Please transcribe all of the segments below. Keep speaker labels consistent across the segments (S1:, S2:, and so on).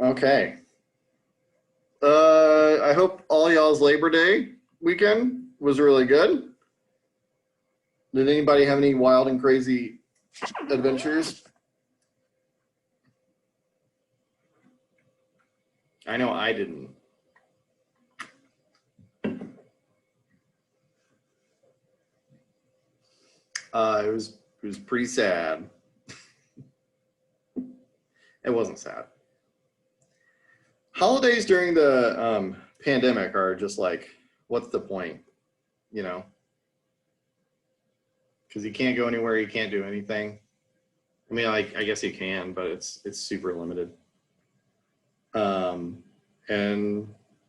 S1: Okay. I hope all y'all's Labor Day weekend was really good. Did anybody have any wild and crazy adventures? I know I didn't. It was pretty sad. It wasn't sad. Holidays during the pandemic are just like, what's the point? You know, because you can't go anywhere, you can't do anything. I mean, I guess you can, but it's super limited. And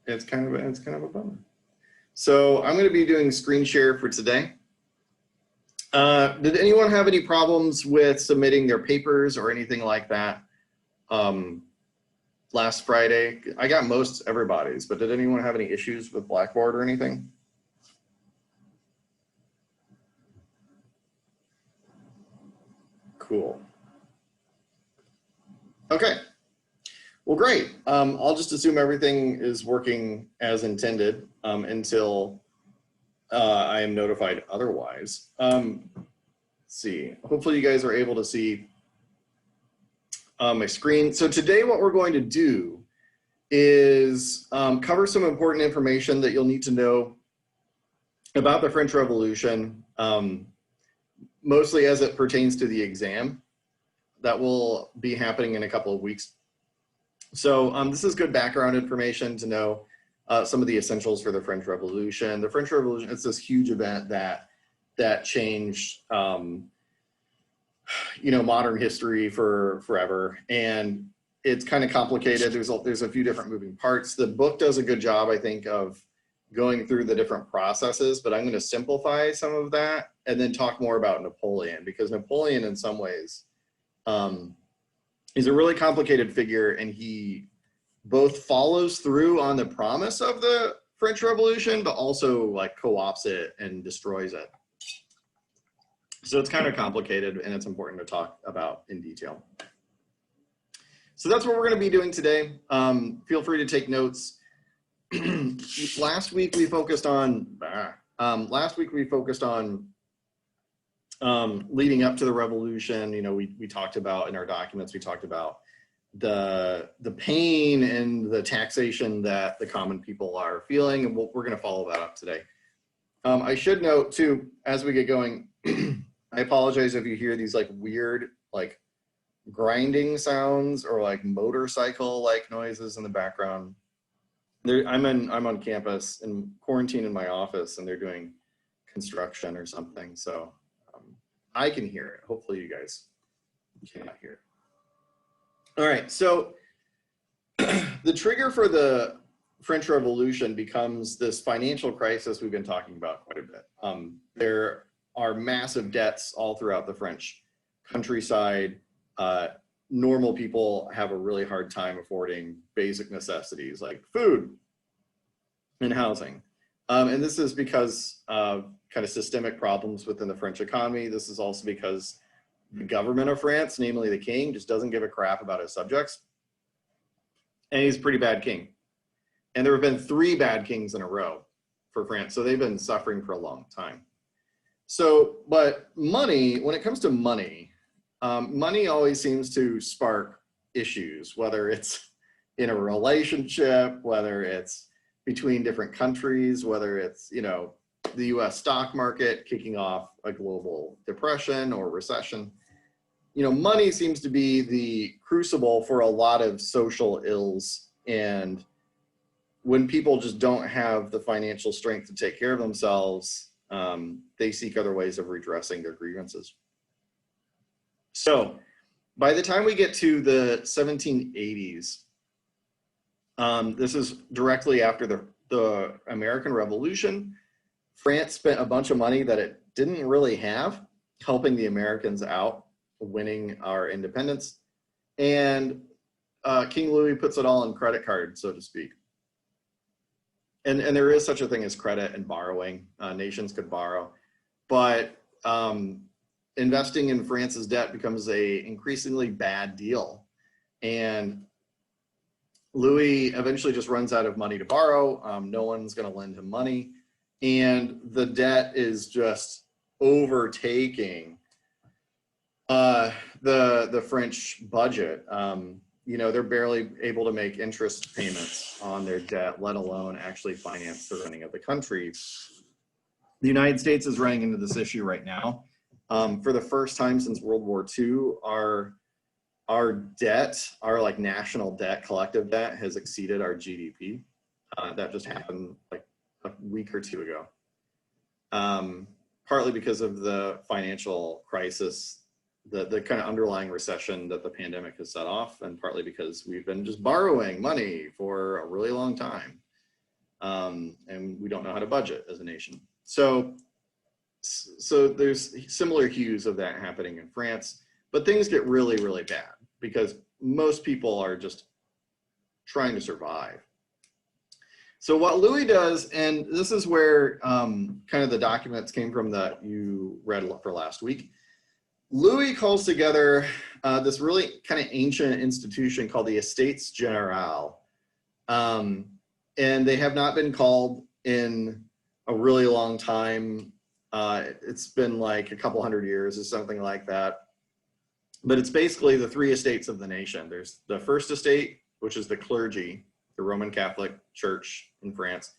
S1: it's kind of a bummer. So I'm going to be doing screen share for today. Did anyone have any problems with submitting their papers or anything like that last Friday? I got most everybody's, but did anyone have any issues with Blackboard or anything? Cool. Okay. Well, great. I'll just assume everything is working as intended until I am notified otherwise. Let's see. Hopefully you guys are able to see my screen. So today what we're going to do is cover some important information that you'll need to know about the French Revolution, mostly as it pertains to the exam that will be happening in a couple of weeks. So this is good background information to know some of the essentials for the French Revolution. The French Revolution, it's this huge event that changed modern history for forever, and it's kind of complicated. There's a few different moving parts. The book does a good job, I think, of going through the different processes, but I'm going to simplify some of that and then talk more about Napoleon, because Napoleon in some ways is a really complicated figure, and he both follows through on the promise of the French Revolution, but also like co-opts it and destroys it. So it's kind of complicated, and it's important to talk about in detail. So that's what we're going to be doing today. Feel free to take notes. Last week we focused on leading up to the revolution. We talked about, in our documents, we talked about the pain and the taxation that the common people are feeling, and we're going to follow that up today. I should note too, as we get going, I apologize if you hear these like weird like grinding sounds or like motorcycle like noises in the background. I'm on campus in quarantine in my office, and they're doing construction or something, so I can hear it. Hopefully you guys cannot hear it. All right, so the trigger for the French Revolution becomes this financial crisis we've been talking about quite a bit. There are massive debts all throughout the French countryside. Normal people have a really hard time affording basic necessities like food and housing. And this is because of kind of systemic problems within the French economy. This is also because the government of France, namely the king, just doesn't give a crap about his subjects. And he's a pretty bad king. And there have been 3 bad kings in a row for France. So they've been suffering for a long time. So, but money, when it comes to money, money always seems to spark issues, whether it's in a relationship, whether it's between different countries, whether it's, the US stock market kicking off a global depression or recession. Money seems to be the crucible for a lot of social ills. And when people just don't have the financial strength to take care of themselves, they seek other ways of redressing their grievances. So by the time we get to the 1780s, this is directly after the American Revolution. France spent a bunch of money that it didn't really have, helping the Americans out, winning our independence. And King Louis puts it all on credit card, so to speak. And there is such a thing as credit and borrowing. Nations could borrow. But investing in France's debt becomes a increasingly bad deal. And Louis eventually just runs out of money to borrow. No one's going to lend him money. And the debt is just overtaking the French budget. They're barely able to make interest payments on their debt, let alone actually finance the running of the country. The United States is running into this issue right now. For the first time since World War II, our debt, our like national debt, collective debt, has exceeded our GDP. That just happened like a week or two ago. Partly because of the financial crisis, the kind of underlying recession that the pandemic has set off, and partly because we've been just borrowing money for a really long time. And we don't know how to budget as a nation. So there's similar hues of that happening in France, but things get really, really bad because most people are just trying to survive. So what Louis does, and this is where kind of the documents came from that you read for last week. Louis calls together this really kind of ancient institution called the Estates Generales. And they have not been called in a really long time. It's been like a couple hundred years or something like that. But it's basically the three estates of the nation. There's the first estate, which is the clergy, the Roman Catholic Church in France.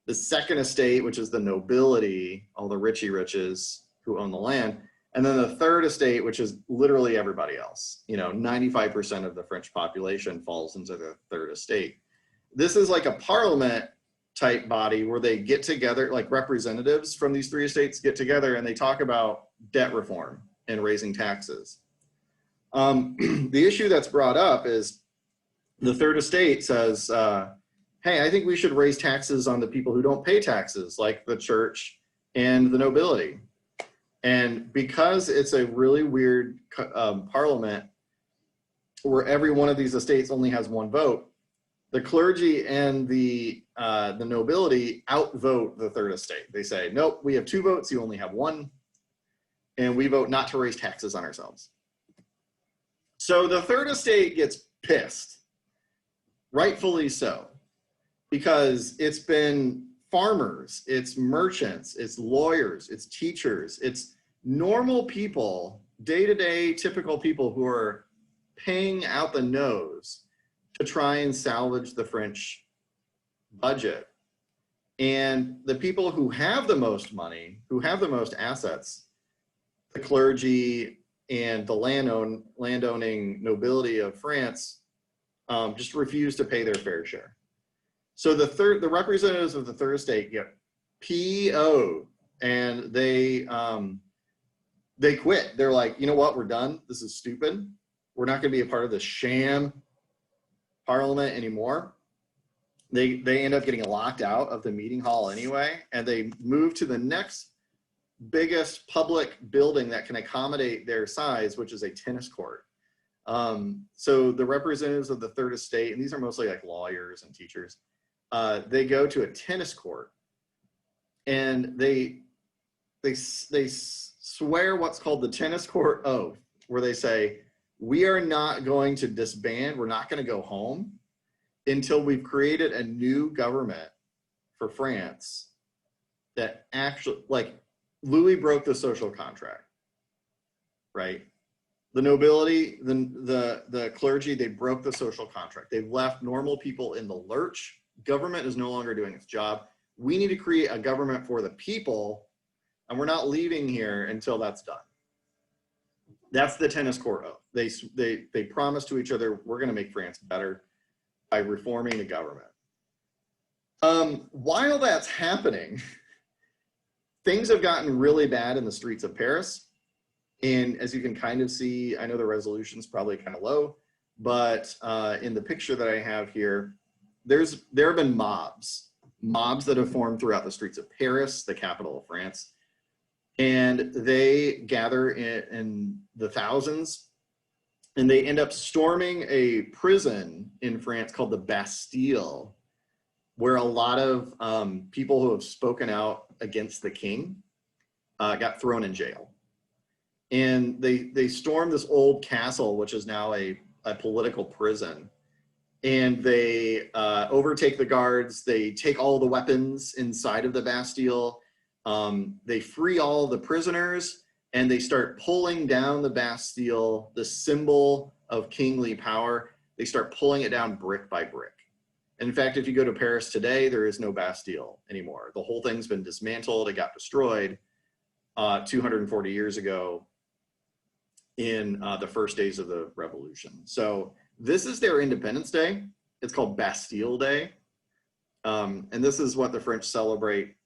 S1: The second estate, which is the nobility, all the richy riches who own the land. And then the third estate, which is literally everybody else. 95% of the French population falls into the third estate. This is like a parliament type body where they get together, like representatives from these three estates get together and they talk about debt reform and raising taxes. The issue that's brought up is the third estate says, hey, I think we should raise taxes on the people who don't pay taxes, like the church and the nobility. And because it's a really weird parliament where every one of these estates only has one vote, the clergy and the nobility outvote the third estate. They say, nope, we have two votes, you only have one, and we vote not to raise taxes on ourselves. So the third estate gets pissed, rightfully so, because it's been farmers, it's merchants, it's lawyers, it's teachers, it's normal people, day-to-day typical people who are paying out the nose to try and salvage the French budget. And the people who have the most money, who have the most assets, the clergy and the landowning nobility of France, just refuse to pay their fair share. So the representatives of the third estate get PO'd, and they quit. They're like, you know what, we're done. This is stupid. We're not going to be a part of this sham parliament anymore. They end up getting locked out of the meeting hall anyway, and they move to the next biggest public building that can accommodate their size, which is a tennis court. So the representatives of the third estate, and these are mostly like lawyers and teachers, they go to a tennis court and they swear what's called the tennis court oath, where they say, we are not going to disband, we're not going to go home until we've created a new government for France that actually, like, Louis broke the social contract, right? The nobility, the clergy, they broke the social contract. They've left normal people in the lurch. Government is no longer doing its job. We need to create a government for the people, and we're not leaving here until that's done. That's the tennis court oath. They promise to each other, we're going to make France better by reforming the government. While that's happening, things have gotten really bad in the streets of Paris. And as you can kind of see, I know the resolution's probably kind of low, but in the picture that I have here, there have been mobs that have formed throughout the streets of Paris, the capital of France. And they gather in the thousands, and they end up storming a prison in France called the Bastille, where a lot of people who have spoken out against the king got thrown in jail. And they stormed this old castle, which is now a political prison. and they overtake the guards. They take all the weapons inside of the Bastille. They free all the prisoners, and they start pulling down the Bastille, the symbol of kingly power. They start pulling it down brick by brick. And in fact, if you go to Paris today, there is no Bastille anymore. The whole thing's been dismantled. It got destroyed 240 years ago in the first days of the revolution. So this is their Independence Day. It's called Bastille Day. And this is what the French celebrate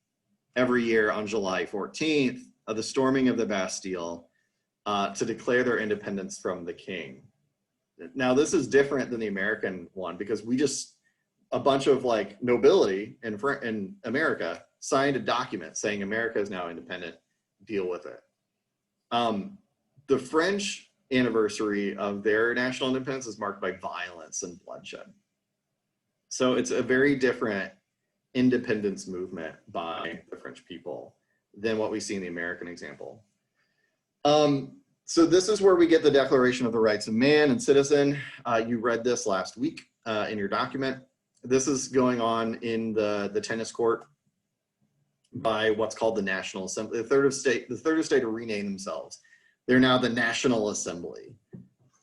S1: every year on July 14th, of the storming of the Bastille, to declare their independence from the king. Now, this is different than the American one, because a bunch of like nobility in America signed a document saying America is now independent, deal with it. The French anniversary of their national independence is marked by violence and bloodshed. So it's a very different independence movement by the French people than what we see in the American example. So this is where we get the Declaration of the Rights of Man and Citizen. You read this last week in your document. This is going on in the tennis court by what's called the National Assembly. The third estate to rename themselves. They're now the National Assembly.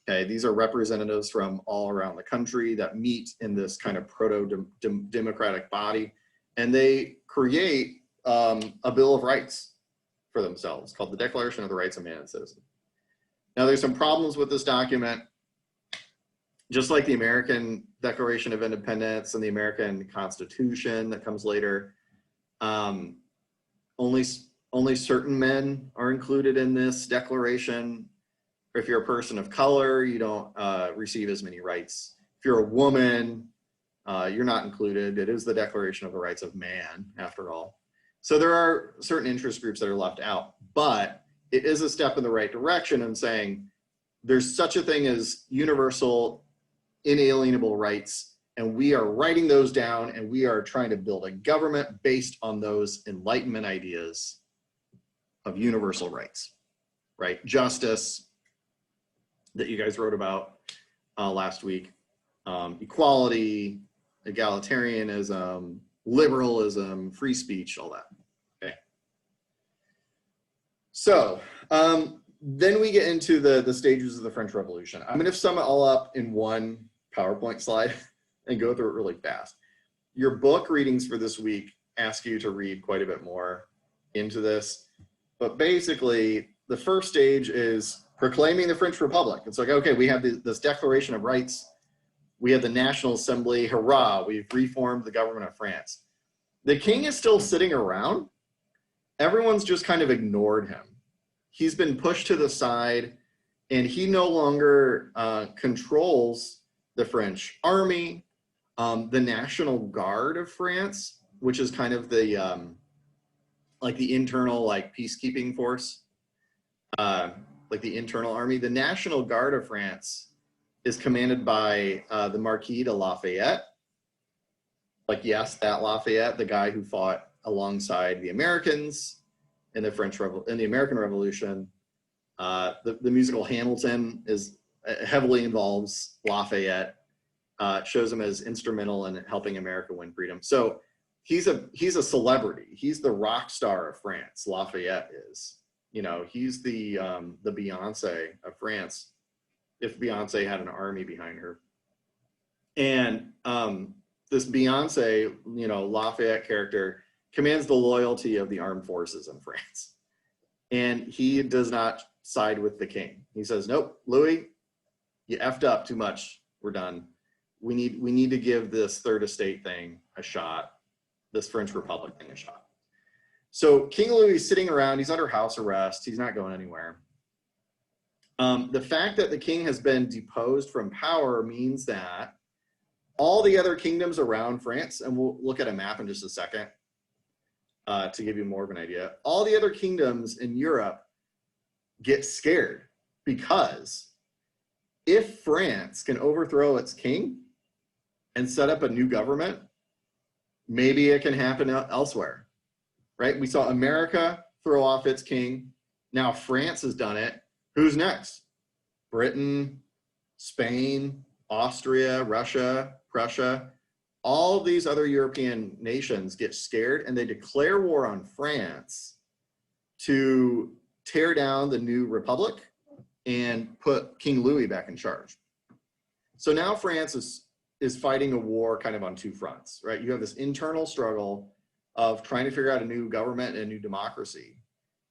S1: Okay, these are representatives from all around the country that meet in this kind of proto-democratic body, and they create a Bill of Rights for themselves called the Declaration of the Rights of Man and Citizen. Now, there's some problems with this document. Just like the American Declaration of Independence and the American Constitution that comes later, only certain men are included in this declaration. If you're a person of color, you don't receive as many rights. If you're a woman, you're not included. It is the Declaration of the Rights of Man, after all. So there are certain interest groups that are left out, but it is a step in the right direction in saying there's such a thing as universal, inalienable rights, and we are writing those down, and we are trying to build a government based on those Enlightenment ideas of universal rights, right? Justice, that you guys wrote about last week, equality, egalitarianism, liberalism, free speech, all that. Okay. So then we get into the stages of the French Revolution. I'm going to sum it all up in one PowerPoint slide and go through it really fast. Your book readings for this week ask you to read quite a bit more into this, but basically the first stage is proclaiming the French Republic. It's like, okay, we have this Declaration of Rights. We have the National Assembly. Hurrah, we've reformed the government of France. The king is still sitting around. Everyone's just kind of ignored him. He's been pushed to the side, and he no longer controls the French army, the National Guard of France, which is kind of the like the internal peacekeeping force, like the internal army. The National Guard of France is commanded by the Marquis de Lafayette. Like, yes, that Lafayette, the guy who fought alongside the Americans in the American Revolution. The musical Hamilton heavily involves Lafayette. Shows him as instrumental in helping America win freedom. So he's a celebrity. He's the rock star of France. Lafayette is. You know, he's the Beyonce of France, if Beyonce had an army behind her. And this Beyonce, Lafayette character commands the loyalty of the armed forces in France. And he does not side with the king. He says, nope, Louis, you effed up too much. We're done. We need to give this third estate thing a shot, this French Republic thing a shot. So King Louis is sitting around. He's under house arrest. He's not going anywhere. The fact that the king has been deposed from power means that all the other kingdoms around France, and we'll look at a map in just a second to give you more of an idea, all the other kingdoms in Europe get scared, because if France can overthrow its king and set up a new government, maybe it can happen elsewhere, right? We saw America throw off its king. Now France has done it. Who's next? Britain, Spain, Austria, Russia. Prussia, all of these other European nations get scared and they declare war on France to tear down the new republic and put King Louis back in charge. So now France is fighting a war kind of on two fronts, right? You have this internal struggle of trying to figure out a new government and a new democracy.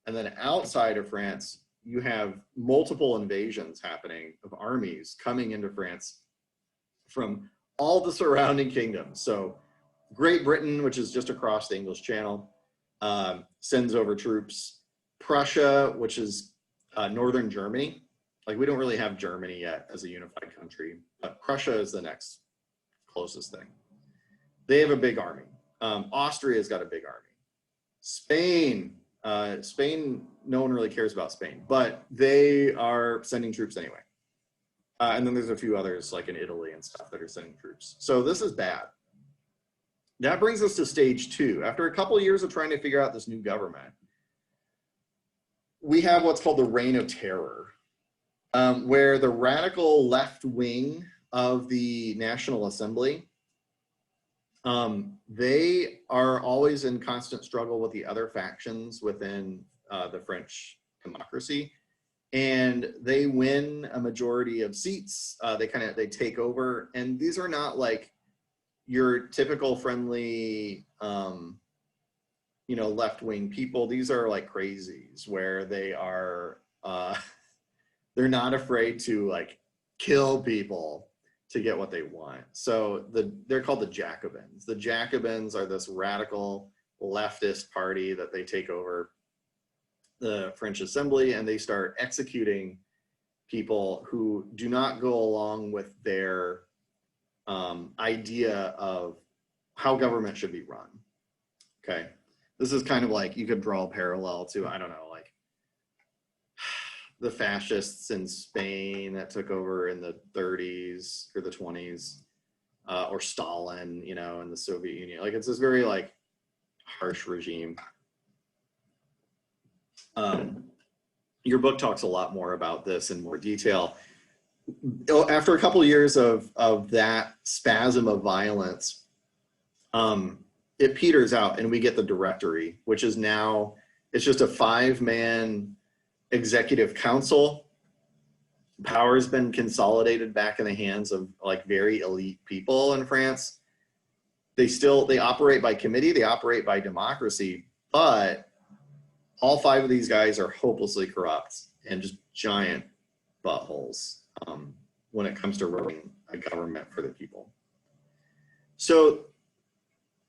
S1: And then outside of France, you have multiple invasions happening of armies coming into France from all the surrounding kingdoms. So Great Britain, which is just across the English Channel, sends over troops. Prussia, which is northern Germany. Like, we don't really have Germany yet as a unified country, but Prussia is the next closest thing. They have a big army. Austria's got a big army. Spain, no one really cares about Spain, but they are sending troops anyway. And then there's a few others like in Italy and stuff that are sending troops. So this is bad. That brings us to stage 2. After a couple of years of trying to figure out this new government, we have what's called the Reign of Terror, where the radical left wing of the National Assembly, they are always in constant struggle with the other factions within the French democracy, and they win a majority of seats. They take over, and these are not like your typical friendly left-wing people. These are like crazies where they are they're not afraid to like kill people to get what they want. So they're called the Jacobins. The Jacobins are this radical leftist party that they take over the French Assembly, and they start executing people who do not go along with their idea of how government should be run. Okay. This is kind of like, you could draw a parallel to, I don't know, like the fascists in Spain that took over in the 30s or the 20s, or Stalin, in the Soviet Union. Like, it's this very like harsh regime. Your book talks a lot more about this in more detail. After a couple of years of that spasm of violence, it peters out and we get the Directory, which is now, it's just a 5-man executive council. Power has been consolidated back in the hands of like very elite people in France. They operate by committee, they operate by democracy, but all 5 of these guys are hopelessly corrupt and just giant buttholes when it comes to running a government for the people. So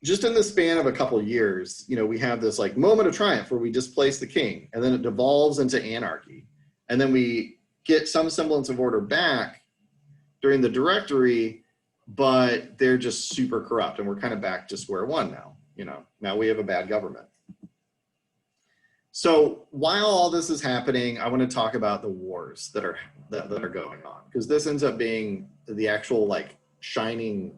S1: just in the span of a couple of years, we have this like moment of triumph where we displace the king, and then it devolves into anarchy. And then we get some semblance of order back during the Directory, but they're just super corrupt, and we're kind of back to square one now. Now we have a bad government. So while all this is happening, I want to talk about the wars that are going on, because this ends up being the actual like shining,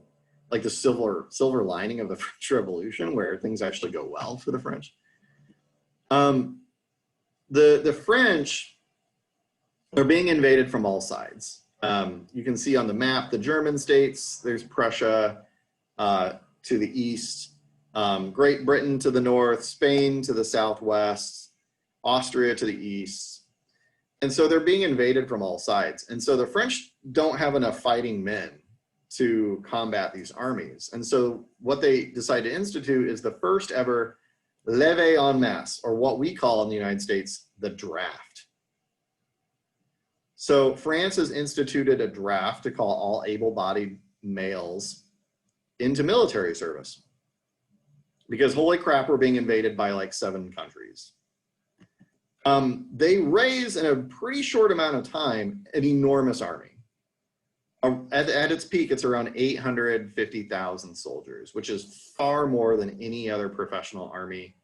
S1: like the silver lining of the French Revolution, where things actually go well for the French. The French are being invaded from all sides. You can see on the map the German states. There's Prussia to the east, Great Britain to the north, Spain to the southwest, Austria to the east. And so they're being invaded from all sides. And so the French don't have enough fighting men to combat these armies. And so what they decide to institute is the first ever levée en masse, or what we call in the United States, the draft. So France has instituted a draft to call all able-bodied males into military service, because holy crap, we're being invaded by like 7 countries. They raise in a pretty short amount of time an enormous army. At its peak, it's around 850,000 soldiers, which is far more than any other professional army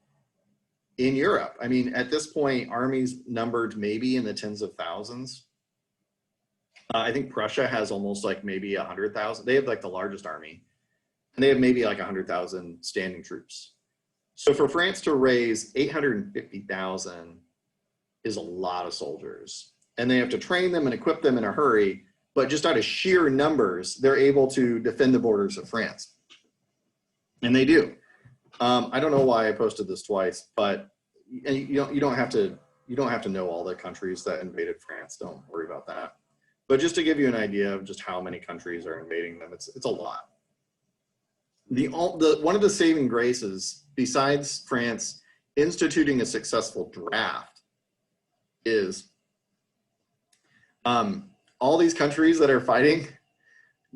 S1: in Europe. I mean, at this point, armies numbered maybe in the tens of thousands. I think Prussia has almost like maybe 100,000. They have like the largest army, and they have maybe like 100,000 standing troops. So for France to raise 850,000 is a lot of soldiers, and they have to train them and equip them in a hurry. but just out of sheer numbers, they're able to defend the borders of France. And they do. I don't know why I posted this twice, but you don't have to know all the countries that invaded France. Don't worry about that. But just to give you an idea of just how many countries are invading them, it's a lot. One of the saving graces, besides France instituting a successful draft, is all these countries that are fighting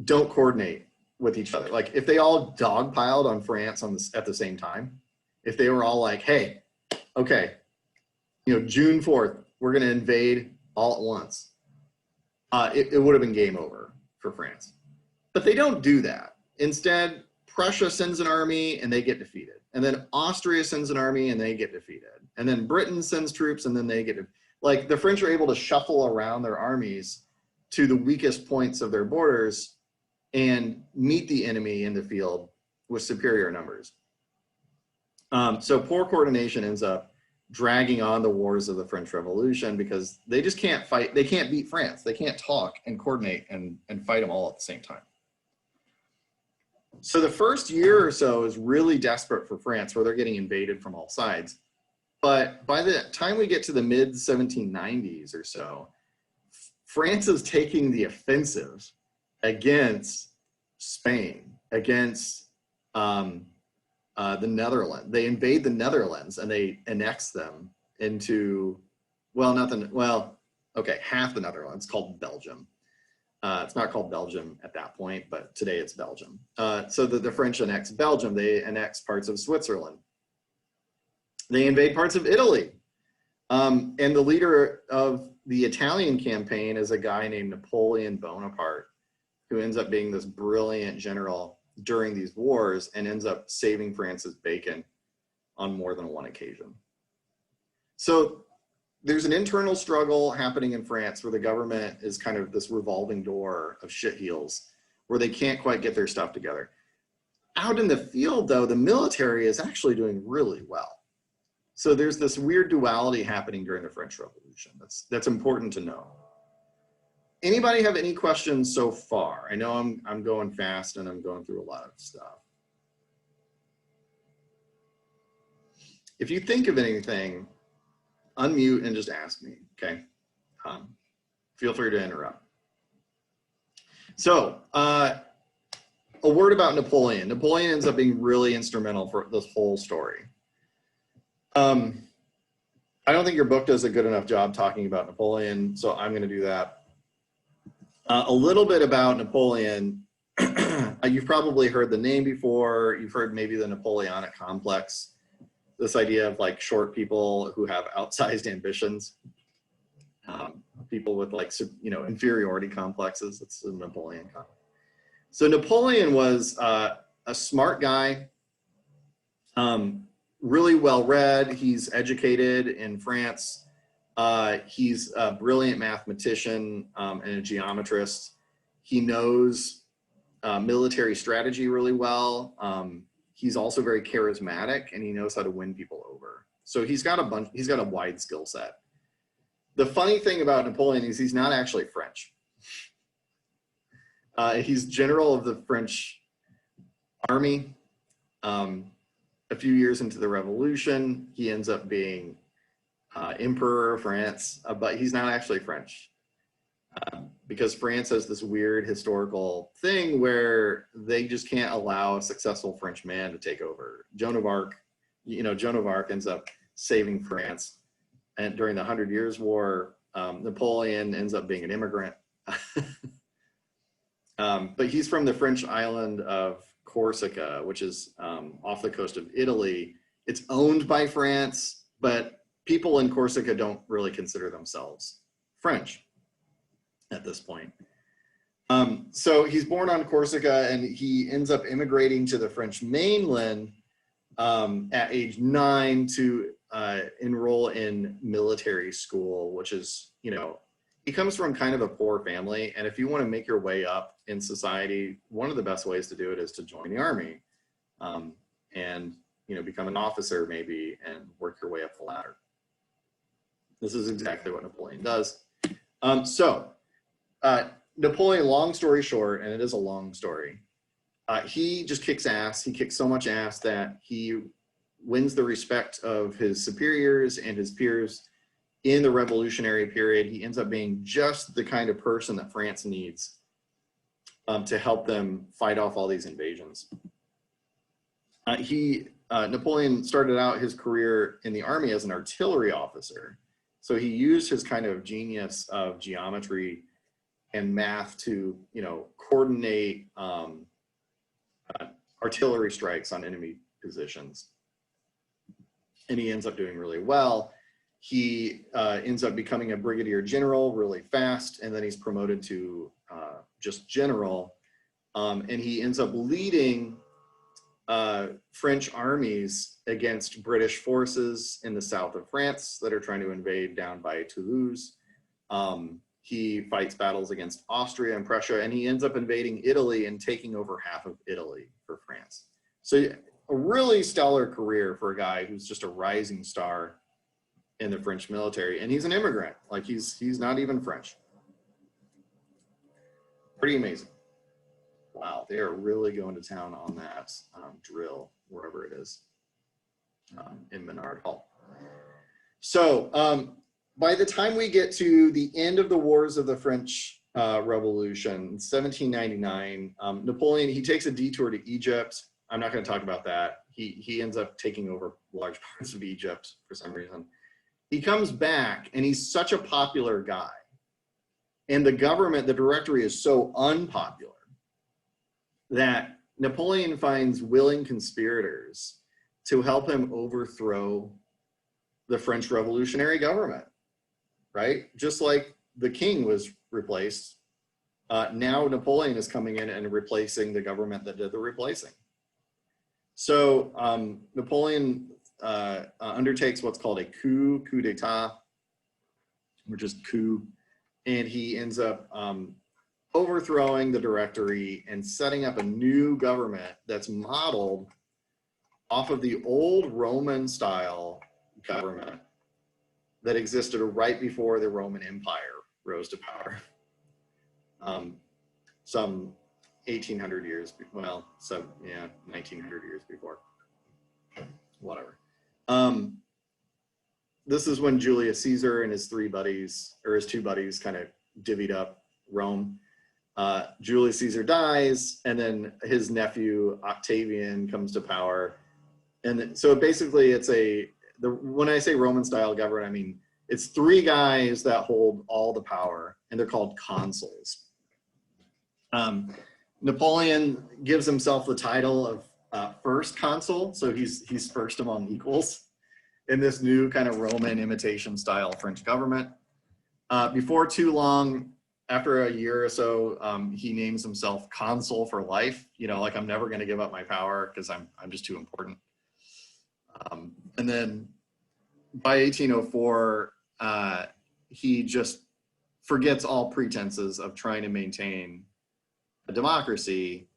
S1: don't coordinate with each other. Like if they all dogpiled on France at the same time, if they were all like, hey, okay, June 4th, we're going to invade all at once, it would have been game over for France. But they don't do that. Instead, Prussia sends an army and they get defeated. And then Austria sends an army and they get defeated. And then Britain sends troops and then they get like the French are able to shuffle around their armies to the weakest points of their borders and meet the enemy in the field with superior numbers. So poor coordination ends up dragging on the wars of the French Revolution because they just can't fight. They can't beat France. They can't talk and coordinate and fight them all at the same time. So the first year or so is really desperate for France, where they're getting invaded from all sides. But by the time we get to the mid 1790s or so, France is taking the offensive against Spain, against the Netherlands. They invade the Netherlands and they annex them into, half the Netherlands, called Belgium. It's not called Belgium at that point, but today it's Belgium. So the French annex Belgium. They annex parts of Switzerland. They invade parts of Italy. And the leader of the Italian campaign is a guy named Napoleon Bonaparte, who ends up being this brilliant general during these wars and ends up saving France's bacon on more than one occasion. So there's an internal struggle happening in France where the government is kind of this revolving door of shitheels where they can't quite get their stuff together. Out in the field, though, the military is actually doing really well. So there's this weird duality happening during the French Revolution. That's important to know. Anybody have any questions so far? I know I'm going fast and I'm going through a lot of stuff. If you think of anything, unmute and just ask me, okay? Feel free to interrupt. So, a word about Napoleon. Napoleon ends up being really instrumental for this whole story. I don't think your book does a good enough job talking about Napoleon, so I'm going to do that. A little bit about Napoleon. You've probably heard the name before. You've heard maybe the Napoleonic complex. This idea of like short people who have outsized ambitions. People with like, inferiority complexes. It's the Napoleon complex. So Napoleon was a smart guy, really well read. He's educated in France. He's a brilliant mathematician and a geometrist. He knows military strategy really well. He's also very charismatic and he knows how to win people over. So he's got a wide skill set. The funny thing about Napoleon is he's not actually French. He's general of the French army. A few years into the revolution, he ends up being emperor of France, but he's not actually French. Because France has this weird historical thing where they just can't allow a successful French man to take over. Joan of Arc ends up saving France. And during the 100 Years' War, Napoleon ends up being an immigrant. But he's from the French island of Corsica, which is off the coast of Italy. It's owned by France, but people in Corsica don't really consider themselves French at this point. So he's born on Corsica and he ends up immigrating to the French mainland at age 9 to enroll in military school, which is, he comes from kind of a poor family. And if you want to make your way up in society, one of the best ways to do it is to join the army and, become an officer maybe and work your way up the ladder. This is exactly what Napoleon does. Napoleon, long story short, and it is a long story, he just kicks ass. He kicks so much ass that he wins the respect of his superiors and his peers in the revolutionary period. He ends up being just the kind of person that France needs to help them fight off all these invasions. Napoleon started out his career in the army as an artillery officer. So he used his kind of genius of geometry and math to, coordinate artillery strikes on enemy positions. And he ends up doing really well. He ends up becoming a brigadier general really fast, and then he's promoted to just general. And he ends up leading French armies against British forces in the south of France that are trying to invade down by Toulouse. He fights battles against Austria and Prussia, and he ends up invading Italy and taking over half of Italy for France. So a really stellar career for a guy who's just a rising star in the French military. And he's an immigrant. Like he's not even French. Pretty amazing. Wow, they are really going to town on that drill, wherever it is, in Menard Hall. So by the time we get to the end of the wars of the French Revolution, 1799, Napoleon, he takes a detour to Egypt. I'm not going to talk about that. He ends up taking over large parts of Egypt for some reason. He comes back, and he's such a popular guy. And the government, the directory, is so unpopular that Napoleon finds willing conspirators to help him overthrow the French revolutionary government, right? Just like the king was replaced, now Napoleon is coming in and replacing the government that did the replacing. So Napoleon undertakes what's called a coup d'etat, which is coup, and he ends up overthrowing the directory and setting up a new government that's modeled off of the old Roman style government that existed right before the Roman Empire rose to power. Some 1800 years, well, so yeah, 1900 years before, whatever. This is when Julius Caesar and his two buddies kind of divvied up Rome. Julius Caesar dies, and then his nephew Octavian comes to power. And so basically when I say Roman style government, I mean, it's three guys that hold all the power, and they're called consuls. Napoleon gives himself the title of first consul, so he's first among equals in this new kind of Roman imitation style French government. Before too long, after a year or so, he names himself consul for life. Like, I'm never going to give up my power because I'm just too important. And then by 1804, he just forgets all pretenses of trying to maintain a democracy,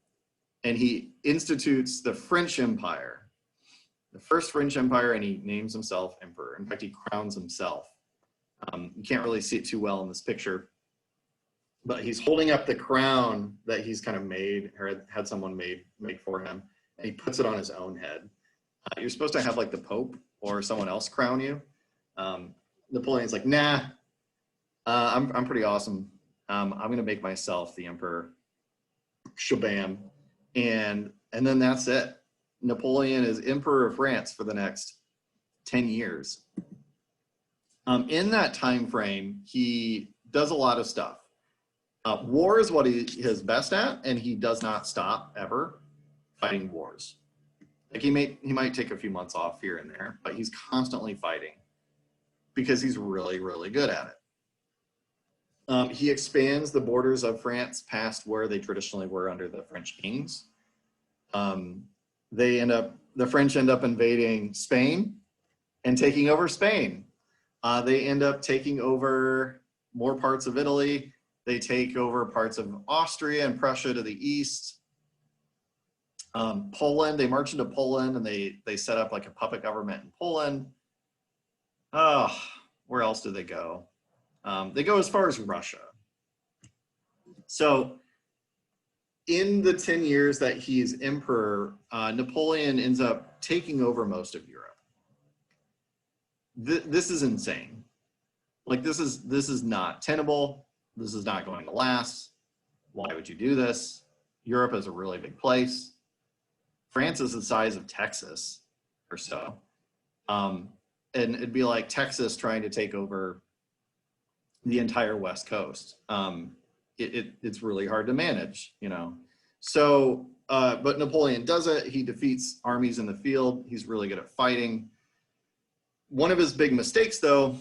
S1: and he institutes the French Empire, the first French Empire, and he names himself emperor. In fact, he crowns himself. You can't really see it too well in this picture, but he's holding up the crown that he's kind of made, or had someone make for him, and he puts it on his own head. You're supposed to have like the Pope or someone else crown you. Napoleon's like, nah, I'm pretty awesome. I'm going to make myself the emperor. Shabam. And then that's it. Napoleon is emperor of France for the next 10 years. In that time frame, he does a lot of stuff. War is what he is best at, and he does not stop ever fighting wars. Like, he might take a few months off here and there, but he's constantly fighting because he's really, really good at it. He expands the borders of France past where they traditionally were under the French kings. The French end up invading Spain and taking over Spain. They end up taking over more parts of Italy. They take over parts of Austria and Prussia to the east. Poland, they march into Poland, and they set up like a puppet government in Poland. Where else do they go? They go as far as Russia. So in the 10 years that he's emperor, Napoleon ends up taking over most of Europe. This is insane. Like this is not tenable. This is not going to last. Why would you do this? Europe is a really big place. France is the size of Texas or so. And it'd be like Texas trying to take over the entire West Coast. It's really hard to manage, you know. So, but Napoleon does it. He defeats armies in the field. He's really good at fighting. One of his big mistakes, though,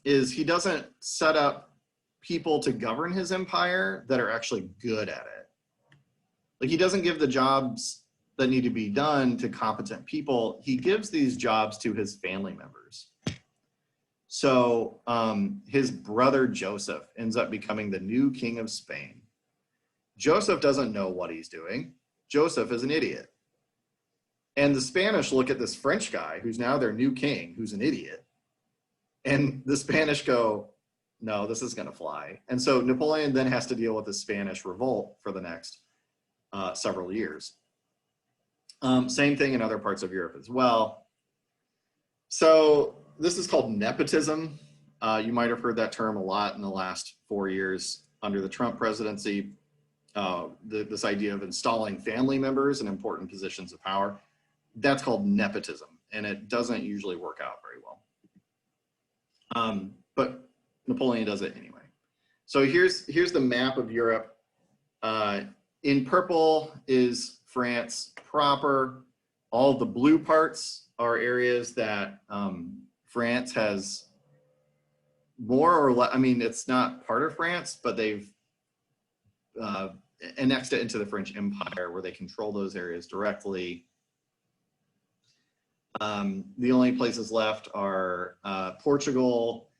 S1: is he doesn't set up people to govern his empire that are actually good at it. Like he doesn't give the jobs that need to be done to competent people. He gives these jobs to his family members. So his brother Joseph ends up becoming the new king of Spain. Joseph doesn't know what he's doing. Joseph is an idiot. And the Spanish look at this French guy who's now their new king, who's an idiot. And the Spanish go, no, this is going to fly. And so Napoleon then has to deal with the Spanish revolt for the next several years. Same thing in other parts of Europe as well. So this is called nepotism. You might have heard that term a lot in the last 4 years under the Trump presidency. This idea of installing family members in important positions of power. That's called nepotism, and it doesn't usually work out very well. But Napoleon does it anyway. So here's the map of Europe. In purple is France proper. All the blue parts are areas that France has more or less, I mean, it's not part of France, but they've annexed it into the French Empire where they control those areas directly. The only places left are Portugal,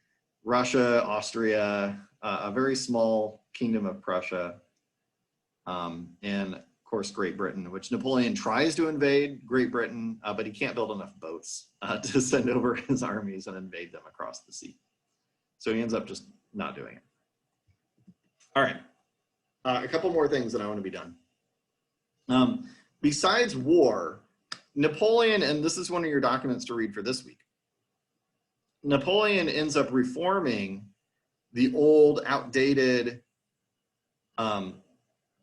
S1: Russia, Austria, a very small kingdom of Prussia, and of course Great Britain, which Napoleon tries to invade Great Britain, but he can't build enough boats to send over his armies and invade them across the sea. So he ends up just not doing it. All right, a couple more things and I want to be done. Besides war, Napoleon, and this is one of your documents to read for this week, Napoleon ends up reforming the old, outdated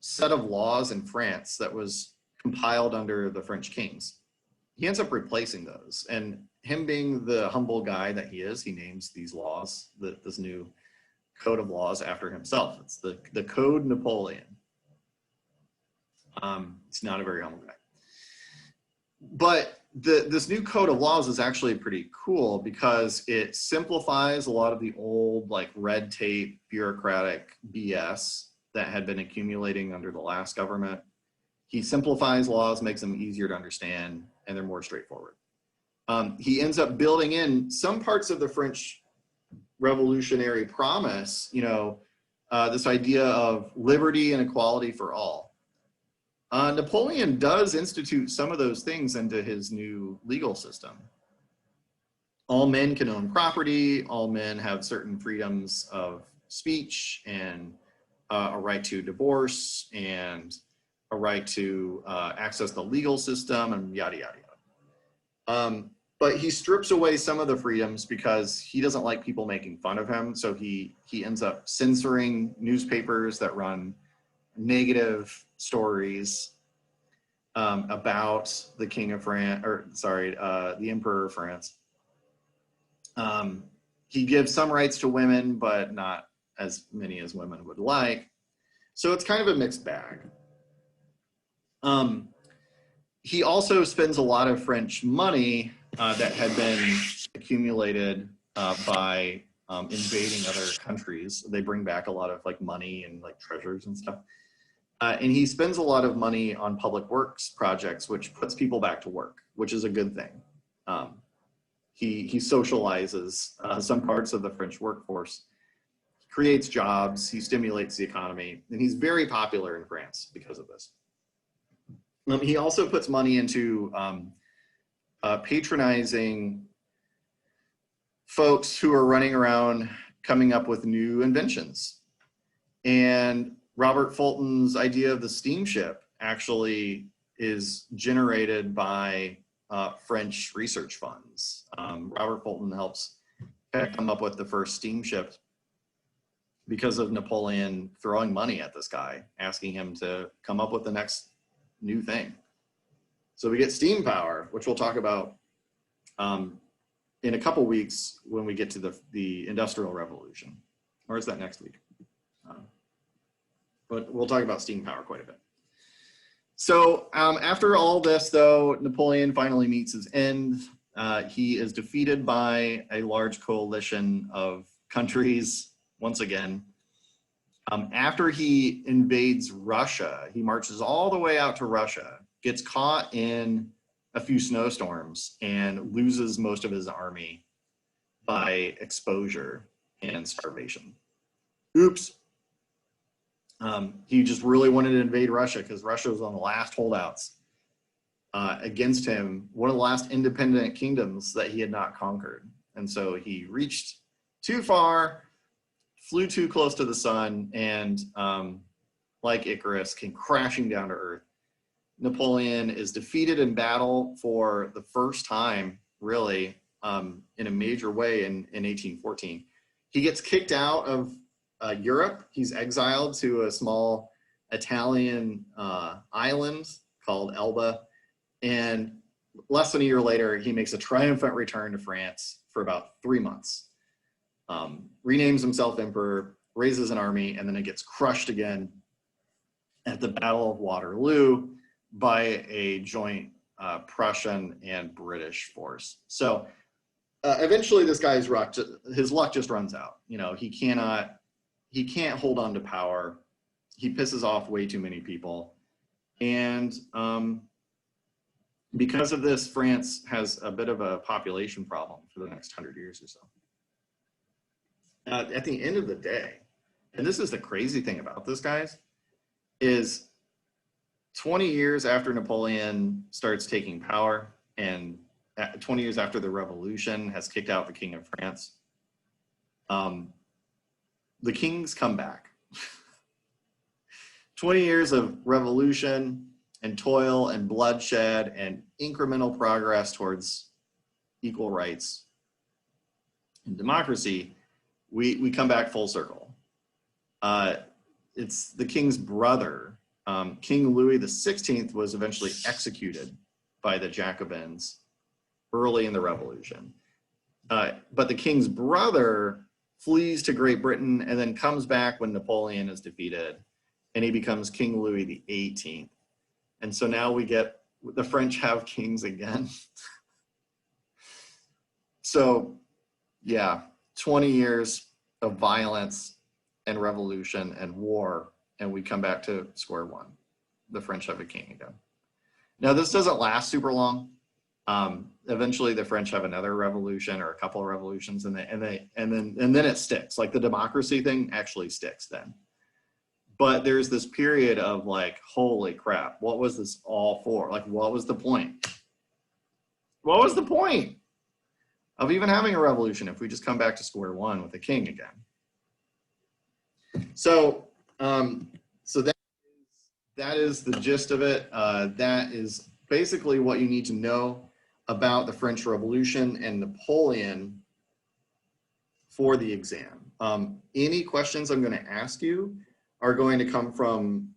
S1: set of laws in France that was compiled under the French kings. He ends up replacing those. And him being the humble guy that he is, he names these laws, this new code of laws after himself. It's the Code Napoleon. He's not a very humble guy. But this new code of laws is actually pretty cool because it simplifies a lot of the old like red tape bureaucratic BS that had been accumulating under the last government. He simplifies laws, makes them easier to understand, and they're more straightforward. He ends up building in some parts of the French revolutionary promise, you know, this idea of liberty and equality for all. Napoleon does institute some of those things into his new legal system. All men can own property, all men have certain freedoms of speech and a right to divorce and a right to access the legal system and yada, yada, yada. But he strips away some of the freedoms because he doesn't like people making fun of him. So he ends up censoring newspapers that run negative stories about the king of France, or sorry, the emperor of France. He gives some rights to women, but not as many as women would like. So it's kind of a mixed bag. He also spends a lot of French money that had been accumulated by invading other countries. They bring back a lot of like money and like treasures and stuff. And he spends a lot of money on public works projects, which puts people back to work, which is a good thing. He socializes some parts of the French workforce, creates jobs, he stimulates the economy, and he's very popular in France because of this. He also puts money into patronizing folks who are running around coming up with new inventions. And Robert Fulton's idea of the steamship actually is generated by French research funds. Robert Fulton helps come up with the first steamship because of Napoleon throwing money at this guy, asking him to come up with the next new thing. So we get steam power, which we'll talk about in a couple weeks when we get to the Industrial Revolution. Or is that next week? But we'll talk about steam power quite a bit. So after all this, though, Napoleon finally meets his end. He is defeated by a large coalition of countries once again. After he invades Russia, he marches all the way out to Russia, gets caught in a few snowstorms, and loses most of his army by exposure and starvation. Oops. He just really wanted to invade Russia because Russia was on the last holdouts against him, one of the last independent kingdoms that he had not conquered. And so he reached too far, flew too close to the sun, and like Icarus, came crashing down to earth. Napoleon is defeated in battle for the first time, really, in a major way in 1814. He gets kicked out of Europe. He's exiled to a small Italian island called Elba. And less than a year later, he makes a triumphant return to France for about 3 months. Renames himself emperor, raises an army, and then it gets crushed again at the Battle of Waterloo by a joint Prussian and British force. So eventually this guy's his luck just runs out. You know, he can't hold on to power. He pisses off way too many people. And because of this, France has a bit of a population problem for the next 100 years or so. At the end of the day, and this is the crazy thing about this, guys, is 20 years after Napoleon starts taking power, and 20 years after the revolution has kicked out the King of France, the kings come back. 20 years of revolution and toil and bloodshed and incremental progress towards equal rights and democracy, we come back full circle. It's the king's brother, King Louis XVI, was eventually executed by the Jacobins early in the revolution. But the king's brother flees to Great Britain and then comes back when Napoleon is defeated, and he becomes King Louis XVIII. And so now the French have kings again. So yeah, 20 years of violence and revolution and war, and we come back to square one. The French have a king again. Now this doesn't last super long. Eventually the French have another revolution or a couple of revolutions, and then it sticks. Like the democracy thing actually sticks then. But there's this period of like, holy crap, what was this all for? Like, what was the point? What was the point of even having a revolution if we just come back to square one with a king again? So, that is the gist of it. That is basically what you need to know about the French Revolution and Napoleon for the exam. Any questions I'm going to ask you are going to come from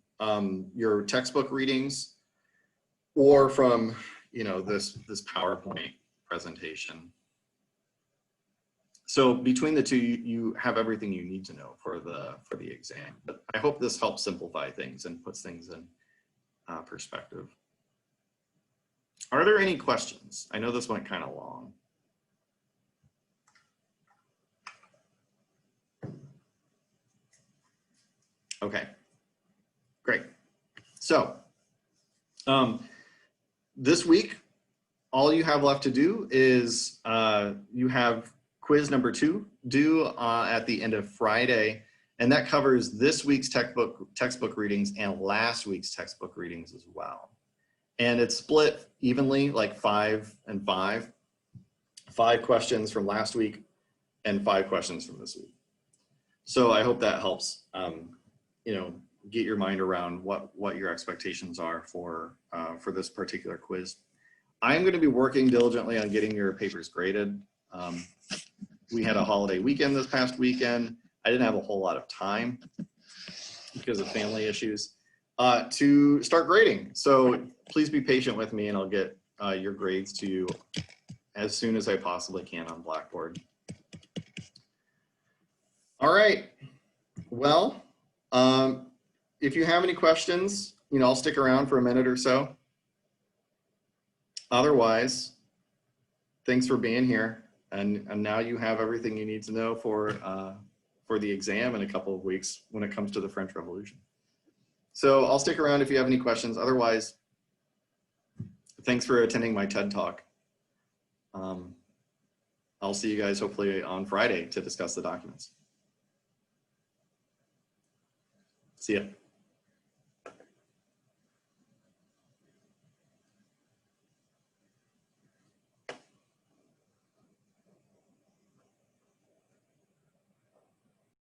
S1: your textbook readings or from, you know, this PowerPoint presentation. So between the two, you have everything you need to know for the exam. But I hope this helps simplify things and puts things in perspective. Are there any questions? I know this went kind of long. Okay, great. So this week, all you have left to do is you have quiz number 2 due at the end of Friday, and that covers this week's textbook readings and last week's textbook readings as well. And it's split evenly, like 5 and 5. 5 questions from last week and 5 questions from this week. So I hope that helps, you know, get your mind around what your expectations are for this particular quiz. I'm going to be working diligently on getting your papers graded. We had a holiday weekend this past weekend. I didn't have a whole lot of time because of family issues to start grading. So please be patient with me and I'll get your grades to you as soon as I possibly can on Blackboard. All right. Well, if you have any questions, I'll stick around for a minute or so. Otherwise, thanks for being here. And now you have everything you need to know for the exam in a couple of weeks when it comes to the French Revolution. So I'll stick around if you have any questions. Otherwise, thanks for attending my TED Talk. I'll see you guys hopefully on Friday to discuss the documents. See ya.